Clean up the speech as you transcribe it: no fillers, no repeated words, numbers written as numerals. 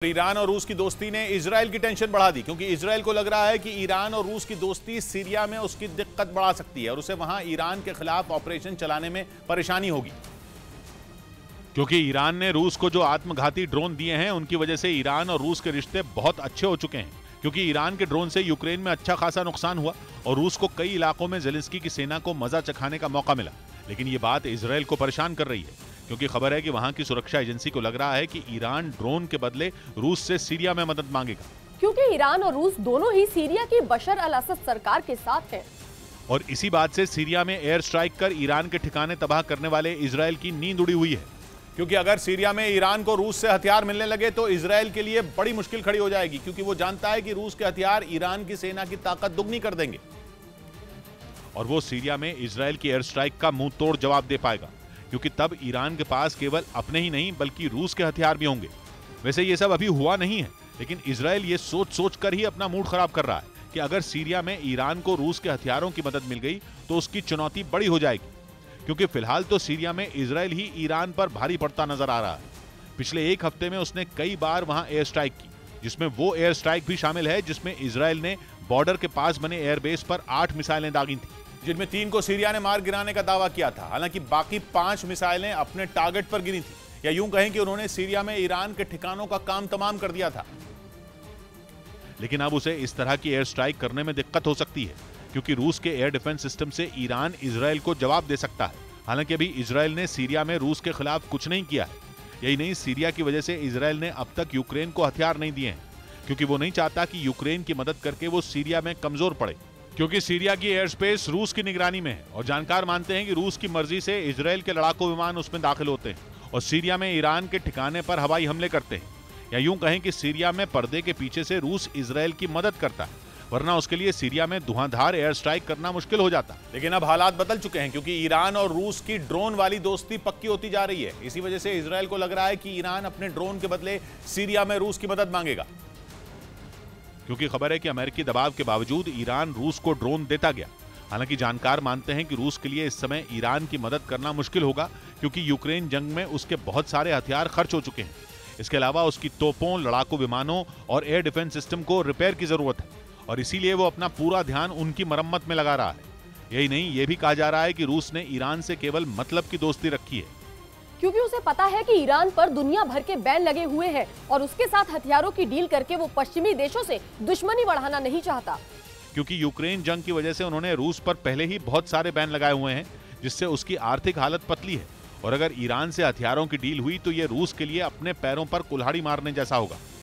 Iran और रूस की दोस्ती ने इजराइल की टेंशन बढ़ा दी, क्योंकि इजराइल को लग रहा है कि ईरान और रूस की दोस्ती सीरिया में उसकी दिक्कत बढ़ा सकती है और उसे वहां ईरान के खिलाफ ऑपरेशन चलाने में परेशानी होगी। क्योंकि ईरान ने रूस को जो आत्मघाती ड्रोन दिए हैं, उनकी वजह से ईरान और रूस के रिश्ते बहुत अच्छे हो चुके हैं। क्योंकि ईरान के ड्रोन से यूक्रेन में अच्छा खासा नुकसान हुआ और रूस को कई इलाकों में ज़ेलेंस्की की सेना को मजा चखाने का मौका मिला। लेकिन ये बात इजराइल को परेशान कर रही है, क्योंकि खबर है कि वहां की सुरक्षा एजेंसी को लग रहा है कि ईरान ड्रोन के बदले रूस से सीरिया में मदद मांगेगा। क्योंकि ईरान और रूस दोनों ही सीरिया की बशर अल असद सरकार के साथ हैं। और इसी बात से सीरिया में एयर स्ट्राइक कर ईरान के ठिकाने तबाह करने वाले इजराइल की नींद उड़ी हुई है। क्योंकि अगर सीरिया में ईरान को रूस से हथियार मिलने लगे तो इजराइल के लिए बड़ी मुश्किल खड़ी हो जाएगी, क्योंकि वो जानता है कि रूस के हथियार ईरान की सेना की ताकत दुगनी कर देंगे और वो सीरिया में इजराइल की एयर स्ट्राइक का मुंह तोड़ जवाब दे पाएगा, क्योंकि तब ईरान के पास केवल अपने ही नहीं बल्कि रूस के हथियार भी होंगे। वैसे ये सब अभी हुआ नहीं है, लेकिन इजराइल ये सोच सोच कर ही अपना मूड खराब कर रहा है कि अगर सीरिया में ईरान को रूस के हथियारों की मदद मिल गई तो उसकी चुनौती बड़ी हो जाएगी। क्योंकि फिलहाल तो सीरिया में इजराइल ही ईरान पर भारी पड़ता नजर आ रहा है। पिछले एक हफ्ते में उसने कई बार वहां एयर स्ट्राइक की, जिसमें वो एयर स्ट्राइक भी शामिल है जिसमें इजराइल ने बॉर्डर के पास बने एयरबेस पर 8 मिसाइलें दागी थी, जिनमें 3 को सीरिया ने मार गिराने का दावा किया था। हालांकि बाकी 5 मिसाइलें अपने टारगेट पर गिरी थी, या यूं कहें कि उन्होंने सीरिया में ईरान के ठिकानों का काम तमाम कर दिया था। लेकिन अब उसे इस तरह की एयर स्ट्राइक करने में दिक्कत हो सकती है, क्योंकि रूस के एयर डिफेंस सिस्टम से ईरान इजराइल को जवाब दे सकता है। हालांकि अभी इजराइल ने सीरिया में रूस के खिलाफ कुछ नहीं किया है। यही नहीं, सीरिया की वजह से इजराइल ने अब तक यूक्रेन को हथियार नहीं दिए हैं, क्योंकि वो नहीं चाहता कि यूक्रेन की मदद करके वो सीरिया में कमजोर पड़े। क्योंकि सीरिया की एयर स्पेस रूस की निगरानी में है और जानकार मानते हैं कि रूस की मर्जी से इजराइल के लड़ाकू विमान उसमें दाखिल होते हैं और सीरिया में ईरान के ठिकाने पर हवाई हमले करते हैं। या यूं कहें कि सीरिया में पर्दे के पीछे से रूस इजराइल की मदद करता है, वरना उसके लिए सीरिया में धुआंधार एयर स्ट्राइक करना मुश्किल हो जाता। लेकिन अब हालात बदल चुके हैं, क्योंकि ईरान और रूस की ड्रोन वाली दोस्ती पक्की होती जा रही है। इसी वजह से इजराइल को लग रहा है कि ईरान अपने ड्रोन के बदले सीरिया में रूस की मदद मांगेगा। क्योंकि खबर है कि अमेरिकी दबाव के बावजूद ईरान रूस को ड्रोन देता गया। हालांकि जानकार मानते हैं कि रूस के लिए इस समय ईरान की मदद करना मुश्किल होगा, क्योंकि यूक्रेन जंग में उसके बहुत सारे हथियार खर्च हो चुके हैं। इसके अलावा उसकी तोपों, लड़ाकू विमानों और एयर डिफेंस सिस्टम को रिपेयर की जरूरत है और इसीलिए वो अपना पूरा ध्यान उनकी मरम्मत में लगा रहा है। यही नहीं, ये भी कहा जा रहा है कि रूस ने ईरान से केवल मतलब की दोस्ती रखी है, क्योंकि उसे पता है कि ईरान पर दुनिया भर के बैन लगे हुए हैं और उसके साथ हथियारों की डील करके वो पश्चिमी देशों से दुश्मनी बढ़ाना नहीं चाहता। क्योंकि यूक्रेन जंग की वजह से उन्होंने रूस पर पहले ही बहुत सारे बैन लगाए हुए हैं, जिससे उसकी आर्थिक हालत पतली है और अगर ईरान से हथियारों की डील हुई तो ये रूस के लिए अपने पैरों पर कुल्हाड़ी मारने जैसा होगा।